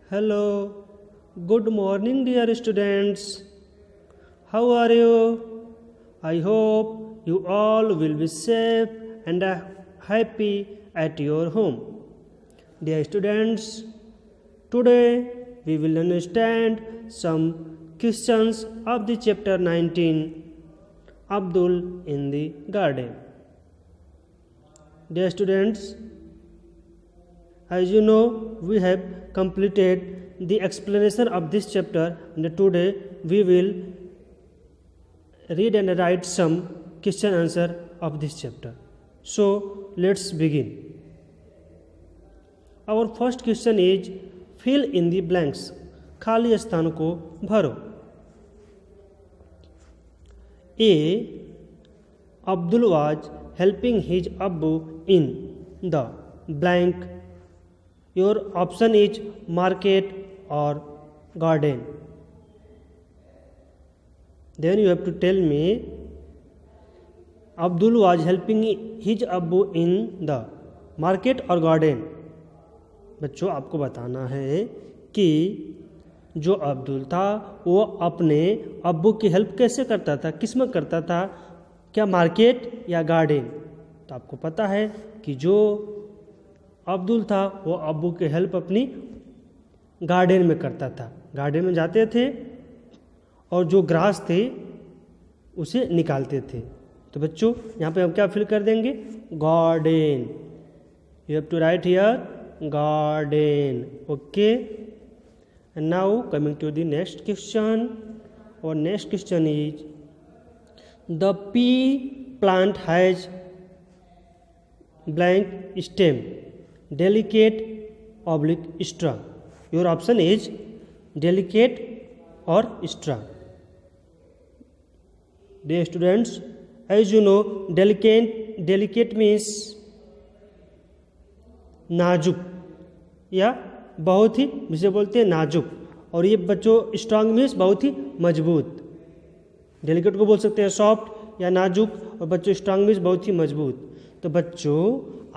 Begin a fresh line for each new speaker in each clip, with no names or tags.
Hello, good morning, dear students. How are you? I hope you all will be safe and happy at your home. Dear students, today we will understand some questions of the chapter 19, Abdul in the Garden. Dear students, as you know, we have completed the explanation of this chapter, and today we will read and write some question answer of this chapter. So let's begin. Our first question is fill in the blanks. खाली स्थान को भरो. A. Abdul was helping his Abbu in the blank. Your option is market or garden. Then you have to tell me Abdul was helping his Abbu in the market or garden. बच्चों आपको बताना है कि जो अब्दुल था वो अपने अब्बू की हेल्प कैसे करता था, किस में करता था, क्या मार्केट या गार्डन. तो आपको पता है कि जो अब्दुल था वो अब्बू की हेल्प अपनी गार्डन में करता था. गार्डन में जाते थे और जो ग्रास थे उसे निकालते थे. तो बच्चों यहाँ पे हम क्या फिल कर देंगे, garden. You have to write here garden. Okay. And now coming to the next question. और next question is the pea plant has blank stem, delicate oblique strong. Your option is delicate or strong. Dear students, as you know, delicate means नाजुक या बहुत ही, जिसे बोलते हैं नाजुक. और ये बच्चों स्ट्रांग मीन्स बहुत ही मजबूत. डेलिकेट को बोल सकते हैं सॉफ्ट या नाजुक, और बच्चों स्ट्रांग मीन्स बहुत ही मजबूत. तो बच्चों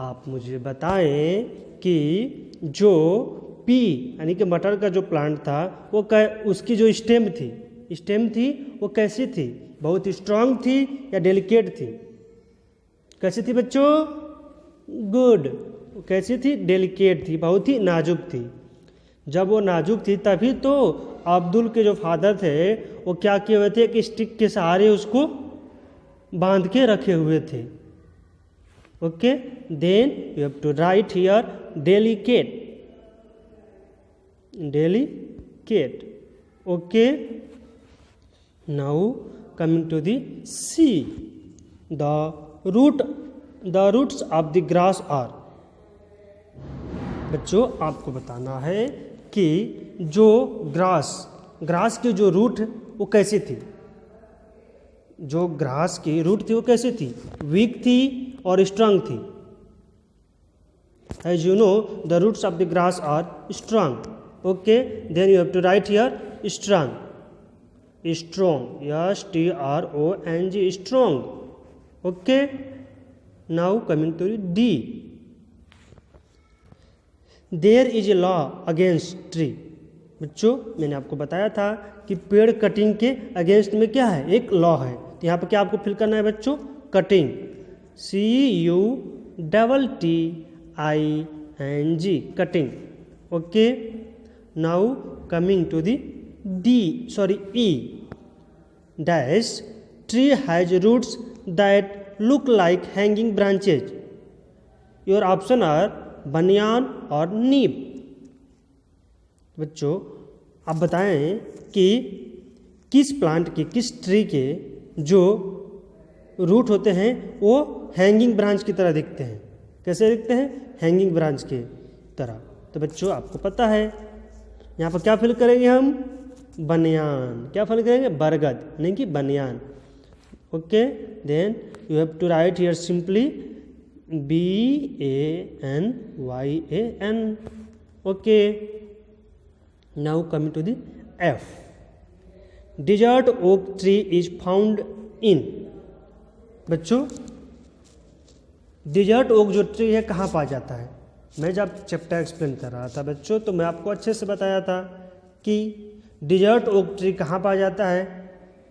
आप मुझे बताएं कि जो पी यानी कि मटर का जो प्लांट था वो उसकी जो स्टेम थी वो कैसी थी, बहुत ही स्ट्रांग थी या डेलिकेट थी. कैसी थी बच्चों? गुड. कैसी थी? डेलिकेट थी, बहुत ही नाजुक थी. जब वो नाजुक थी तभी तो अब्दुल के जो फादर थे वो क्या किए हुए थे कि स्टिक के सहारे उसको बांध के रखे हुए थे. Okay, then you have to write here delicate. Okay. Now coming to the C. The roots of the grass are. बच्चों आपको बताना है कि जो ग्रास की जो रूट वो कैसी थी. जो ग्रास की रूट थी वो कैसी थी? वीक थी और स्ट्रांग थी. As you know the roots of the grass are strong. Okay. Then you have to write here strong. STRONG, strong. Okay. Now coming to D. There is a law against tree. बच्चों मैंने आपको बताया था कि पेड़ cutting के against में क्या है, एक लॉ है. तो यहाँ पर क्या आपको फिल करना है बच्चों? Cutting. CUTTING, cutting. Okay. Now coming to the E. Dash tree has roots that look like hanging branches. Your option are banyan और नीम. बच्चों आप बताएं कि किस प्लांट के, किस ट्री के जो रूट होते हैं वो हैंगिंग ब्रांच की तरह दिखते हैं. कैसे दिखते हैं? हैंगिंग ब्रांच के तरह. तो बच्चों आपको पता है यहाँ पर क्या फिल करेंगे हम? बनियान. क्या फिल करेंगे? बरगद, नहीं कि banyan. Okay. Then you have to write here simply BANYAN. Okay. Now coming to the F. Desert oak tree is found in. बच्चों डिजर्ट ओक जो ट्री है कहाँ पाया जाता है? मैं जब चैप्टर एक्सप्लेन कर रहा था बच्चों, तो मैं आपको अच्छे से बताया था कि डिजर्ट ओक ट्री कहाँ पाया जाता है।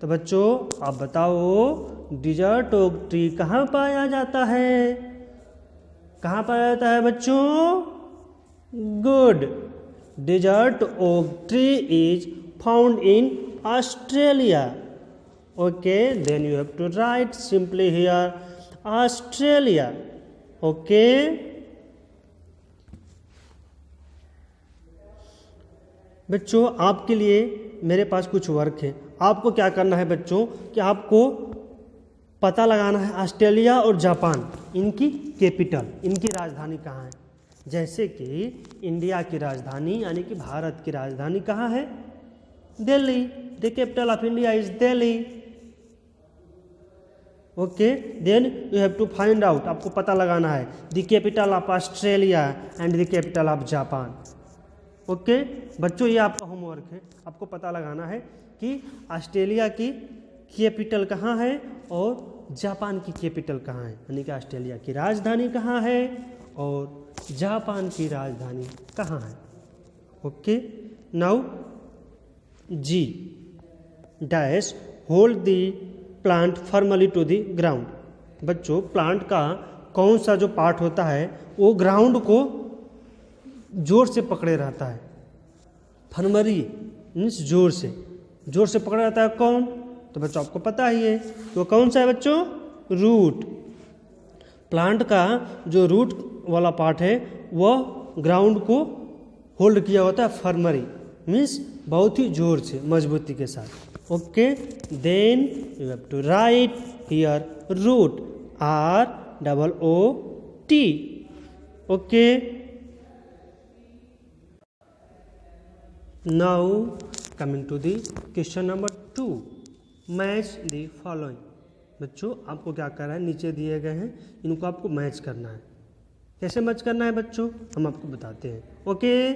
तो बच्चों आप बताओ, डिजर्ट ओक ट्री कहाँ पाया जाता है? कहाँ पाया जाता है बच्चों? Good, desert oak tree is found in Australia. Okay, then you have to write simply here Australia. Okay, बच्चों आपके लिए मेरे पास कुछ वर्क है। आपको क्या करना है बच्चों कि आपको पता लगाना है ऑस्ट्रेलिया और जापान, इनकी कैपिटल, इनकी राजधानी कहाँ है। जैसे कि इंडिया की राजधानी यानी कि भारत की राजधानी कहाँ है? Delhi. The capital of India is Delhi. Okay, then you have to find out, आपको पता लगाना है the capital of Australia and the capital of Japan. Okay बच्चों, ये आपका होमवर्क है, आपको पता लगाना है कि ऑस्ट्रेलिया की कैपिटल कहाँ है और जापान की कैपिटल कहाँ है, यानी कि ऑस्ट्रेलिया की राजधानी कहाँ है और जापान की राजधानी कहाँ है। Okay, now G dash hold the plant firmly to the ground. बच्चों प्लांट का कौन सा जो पार्ट होता है वो ग्राउंड को जोर से पकड़े रहता है। फर्मरी मीन्स जोर से पकड़ा रहता है। कौन? तो बच्चों आपको पता ही है, तो कौन सा है बच्चों? रूट। प्लांट का जो रूट वाला पार्ट है वह ग्राउंड को होल्ड किया होता है, फर्मरी मीन्स बहुत ही जोर से, मजबूती के साथ। Okay, then you have to write here root, ROOT। Okay, now coming to the question number 2, match the following. बच्चों आपको क्या करना है, नीचे दिए गए हैं इनको आपको मैच करना है। कैसे मैच करना है बच्चों, हम आपको बताते हैं। Okay,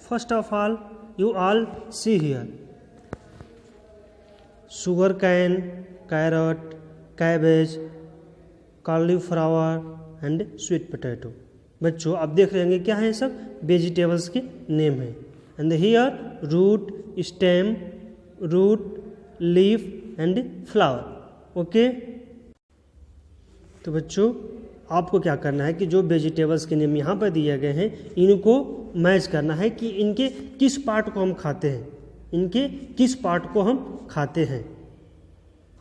first of all you all see here sugar cane, carrot, cabbage, cauliflower and sweet potato। बच्चों आप देख रहे होंगे क्या है, सब वेजिटेबल्स के नेम है। And here root, stem, root, leaf and flower. Okay, तो बच्चों आपको क्या करना है कि जो वेजिटेबल्स के नेम यहाँ पर दिए गए हैं इनको मैच करना है कि इनके किस पार्ट को हम खाते हैं, इनके किस पार्ट को हम खाते हैं।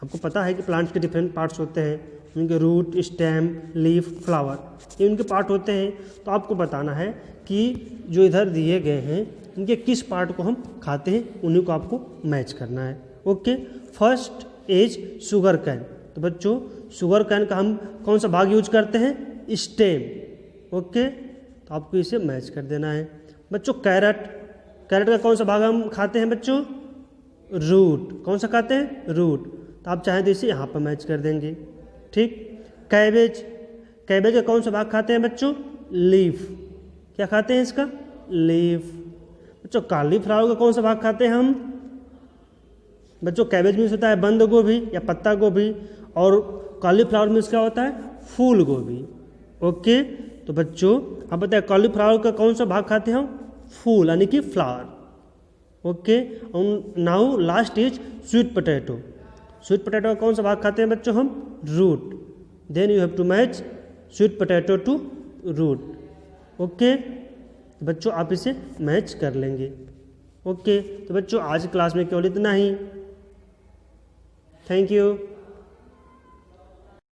आपको पता है कि प्लांट्स के डिफरेंट पार्ट्स होते हैं, इनके रूट, स्टेम, लीफ, फ्लावर, ये उनके पार्ट होते हैं। तो आपको बताना है कि जो इधर दिए गए हैं इनके किस पार्ट को हम खाते हैं, उन्हीं को आपको मैच करना है। Okay, first is sugar cane. तो बच्चों शुगर कैन का हम कौन सा भाग यूज करते हैं? स्टेम। ओके, तो आपको इसे मैच कर देना है। बच्चों कैरेट, कैरेट का कौन सा भाग हम खाते हैं बच्चों? रूट। कौन सा खाते हैं? रूट। तो आप चाहें तो इसे यहाँ पर मैच कर देंगे। ठीक, कैबेज, कैबेज का कौन सा भाग खाते हैं बच्चों? लीफ। क्या खाते हैं इसका? लीफ। बच्चों कॉलीफ्लावर का कौन सा भाग खाते हैं हम? बच्चों कैबेज मीन्स होता है बंद गोभी या पत्ता गोभी, और कॉलीफ्लावर मीन्स क्या होता है? फूल गोभी। ओके, तो बच्चों आप बताएं कॉलीफ्लावर का कौन सा भाग खाते हैं हम? फूल यानी कि flower. Okay, now last is sweet potato. Sweet potato का कौन सा भाग खाते हैं बच्चों हम? Root. Then you have to match sweet potato to root. Okay, बच्चों आप इसे मैच कर लेंगे। ओके, तो बच्चों आज क्लास में केवल इतना ही। Thank you.